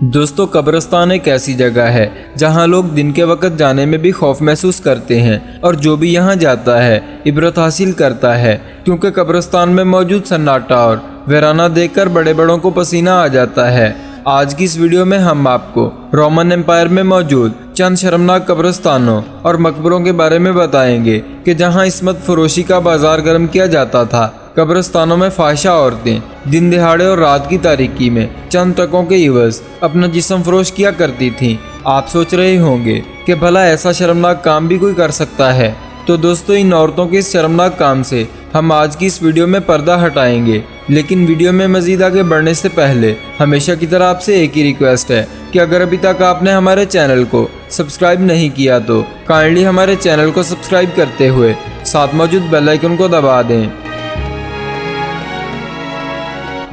دوستو قبرستان ایک ایسی جگہ ہے جہاں لوگ دن کے وقت جانے میں بھی خوف محسوس کرتے ہیں اور جو بھی یہاں جاتا ہے عبرت حاصل کرتا ہے، کیونکہ قبرستان میں موجود سناٹا اور ویرانہ دیکھ کر بڑے بڑوں کو پسینہ آ جاتا ہے۔ آج کی اس ویڈیو میں ہم آپ کو رومن امپائر میں موجود چند شرمناک قبرستانوں اور مقبروں کے بارے میں بتائیں گے کہ جہاں عصمت فروشی کا بازار گرم کیا جاتا تھا۔ قبرستانوں میں فاحشہ عورتیں دن دہاڑے اور رات کی تاریکی میں چند ٹکوں کے عوض اپنا جسم فروش کیا کرتی تھیں۔ آپ سوچ رہے ہوں گے کہ بھلا ایسا شرمناک کام بھی کوئی کر سکتا ہے؟ تو دوستو، ان عورتوں کے اس شرمناک کام سے ہم آج کی اس ویڈیو میں پردہ ہٹائیں گے، لیکن ویڈیو میں مزید آگے بڑھنے سے پہلے ہمیشہ کی طرح آپ سے ایک ہی ریکویسٹ ہے کہ اگر ابھی تک آپ نے ہمارے چینل کو سبسکرائب نہیں کیا تو کائنڈلی ہمارے چینل کو سبسکرائب کرتے ہوئے ساتھ موجود بیل آئیکن کو دبا دیں۔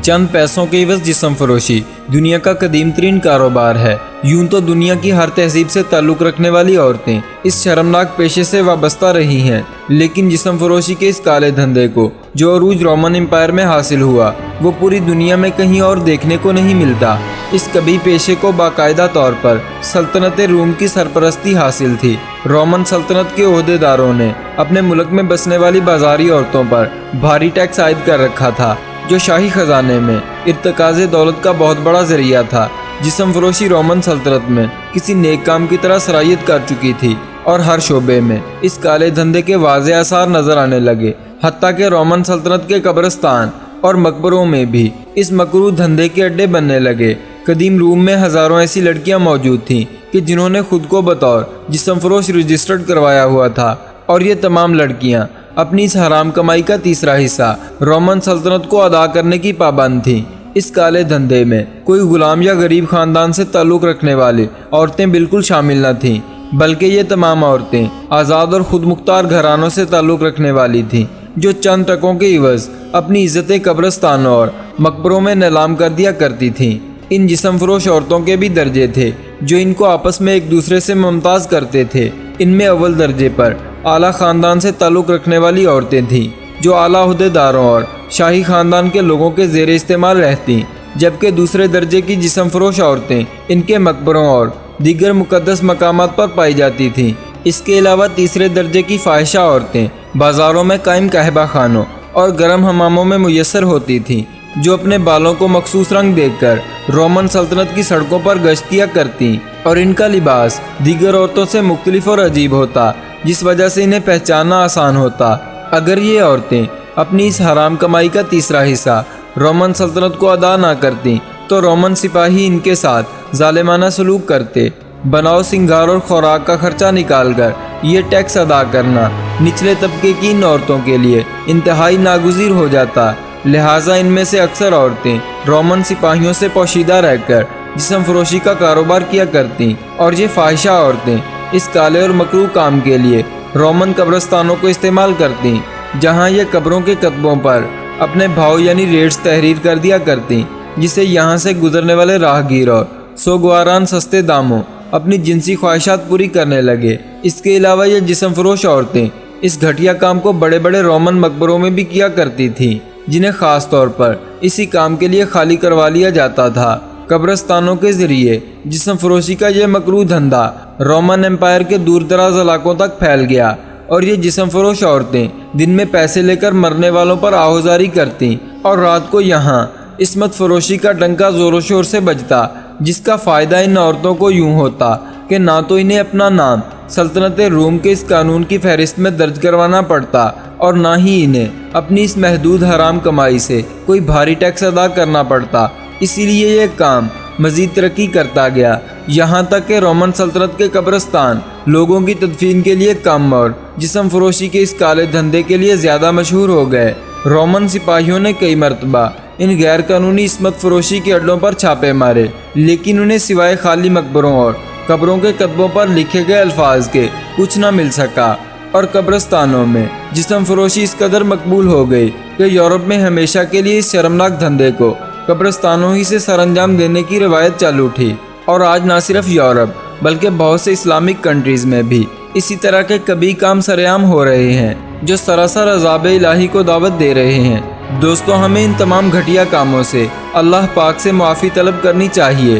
چند پیسوں کے عوض جسم فروشی دنیا کا قدیم ترین کاروبار ہے۔ یوں تو دنیا کی ہر تہذیب سے تعلق رکھنے والی عورتیں اس شرمناک پیشے سے وابستہ رہی ہیں، لیکن جسم فروشی کے اس کالے دھندے کو جو عروج رومن امپائر میں حاصل ہوا وہ پوری دنیا میں کہیں اور دیکھنے کو نہیں ملتا۔ اس کبھی پیشے کو باقاعدہ طور پر سلطنت روم کی سرپرستی حاصل تھی۔ رومن سلطنت کے عہدے داروں نے اپنے ملک میں بسنے والی بازاری عورتوں پر بھاری ٹیکس عائد کر رکھا تھا، جو شاہی خزانے میں ارتکاز دولت کا بہت بڑا ذریعہ تھا۔ جسم فروشی رومن سلطنت میں کسی نیک کام کی طرح سرایت کر چکی تھی اور ہر شعبے میں اس کالے دھندے کے واضح آثار نظر آنے لگے، حتیٰ کہ رومن سلطنت کے قبرستان اور مقبروں میں بھی اس مکروہ دھندے کے اڈے بننے لگے۔ قدیم روم میں ہزاروں ایسی لڑکیاں موجود تھیں کہ جنہوں نے خود کو بطور جسم فروش رجسٹرڈ کروایا ہوا تھا، اور یہ تمام لڑکیاں اپنی اس حرام کمائی کا تیسرا حصہ رومن سلطنت کو ادا کرنے کی پابند تھیں۔ اس کالے دھندے میں کوئی غلام یا غریب خاندان سے تعلق رکھنے والی عورتیں بالکل شامل نہ تھیں، بلکہ یہ تمام عورتیں آزاد اور خود مختار گھرانوں سے تعلق رکھنے والی تھیں، جو چند ٹکوں کے عوض اپنی عزتیں قبرستانوں اور مقبروں میں نیلام کر دیا کرتی تھیں۔ ان جسم فروش عورتوں کے بھی درجے تھے جو ان کو آپس میں ایک دوسرے سے ممتاز کرتے تھے۔ ان میں اول درجے پر اعلیٰ خاندان سے تعلق رکھنے والی عورتیں تھیں، جو اعلیٰ عہدے داروں اور شاہی خاندان کے لوگوں کے زیر استعمال رہتیں، جبکہ دوسرے درجے کی جسم فروش عورتیں ان کے مقبروں اور دیگر مقدس مقامات پر پائی جاتی تھیں۔ اس کے علاوہ تیسرے درجے کی فاحشہ عورتیں بازاروں میں قائم قہبہ خانوں اور گرم حماموں میں میسر ہوتی تھیں، جو اپنے بالوں کو مخصوص رنگ دیکھ کر رومن سلطنت کی سڑکوں پر گشت کیا کرتیں، اور ان کا لباس دیگر عورتوں سے مختلف اور عجیب ہوتا، جس وجہ سے انہیں پہچاننا آسان ہوتا۔ اگر یہ عورتیں اپنی اس حرام کمائی کا تیسرا حصہ رومن سلطنت کو ادا نہ کرتیں تو رومن سپاہی ان کے ساتھ ظالمانہ سلوک کرتے۔ بناؤ، سنگار اور خوراک کا خرچہ نکال کر یہ ٹیکس ادا کرنا نچلے طبقے کی ان عورتوں کے لیے انتہائی ناگزیر ہو جاتا، لہٰذا ان میں سے اکثر عورتیں رومن سپاہیوں سے پوشیدہ رہ کر جسم فروشی کا کاروبار کیا کرتیں، اور یہ فاحشہ عورتیں اس کالے اور مکروہ کام کے لیے رومن قبرستانوں کو استعمال کرتیں، جہاں یہ قبروں کے کتبوں پر اپنے بھاؤ یعنی ریٹس تحریر کر دیا کرتیں، جسے یہاں سے گزرنے والے راہگیر اور سوگواران سستے داموں اپنی جنسی خواہشات پوری کرنے لگے۔ اس کے علاوہ یہ جسم فروش عورتیں اس گھٹیا کام کو بڑے بڑے رومن مقبروں میں بھی کیا کرتی تھیں، جنہیں خاص طور پر اسی کام کے لیے خالی کروا لیا جاتا تھا۔ قبرستانوں کے ذریعے جسم فروشی کا یہ مکروہ دھندا رومن امپائر کے دور دراز علاقوں تک پھیل گیا، اور یہ جسم فروش عورتیں دن میں پیسے لے کر مرنے والوں پر آہوزاری کرتیں، اور رات کو یہاں عصمت فروشی کا ڈنکا زور و شور سے بجتا، جس کا فائدہ ان عورتوں کو یوں ہوتا کہ نہ تو انہیں اپنا نام سلطنت روم کے اس قانون کی فہرست میں درج کروانا پڑتا، اور نہ ہی انہیں اپنی اس محدود حرام کمائی سے کوئی بھاری ٹیکس ادا کرنا پڑتا۔ اسی لیے یہ کام مزید ترقی کرتا گیا، یہاں تک کہ رومن سلطنت کے قبرستان لوگوں کی تدفین کے لیے کم اور جسم فروشی کے اس کالے دھندے کے لیے زیادہ مشہور ہو گئے۔ رومن سپاہیوں نے کئی مرتبہ ان غیر قانونی عصمت فروشی کے اڈوں پر چھاپے مارے، لیکن انہیں سوائے خالی مقبروں اور قبروں کے کتبوں پر لکھے گئے الفاظ کے کچھ نہ مل سکا، اور قبرستانوں میں جسم فروشی اس قدر مقبول ہو گئی کہ یورپ میں ہمیشہ کے لیے اس شرمناک دھندے کو قبرستانوں ہی سے سر انجام دینے کی روایت چال اٹھی، اور آج نہ صرف یورپ بلکہ بہت سے اسلامک کنٹریز میں بھی اسی طرح کے کبھی کام سرعام ہو رہے ہیں، جو سراسر عذاب الہی کو دعوت دے رہے ہیں۔ دوستو، ہمیں ان تمام گھٹیا کاموں سے اللہ پاک سے معافی طلب کرنی چاہیے۔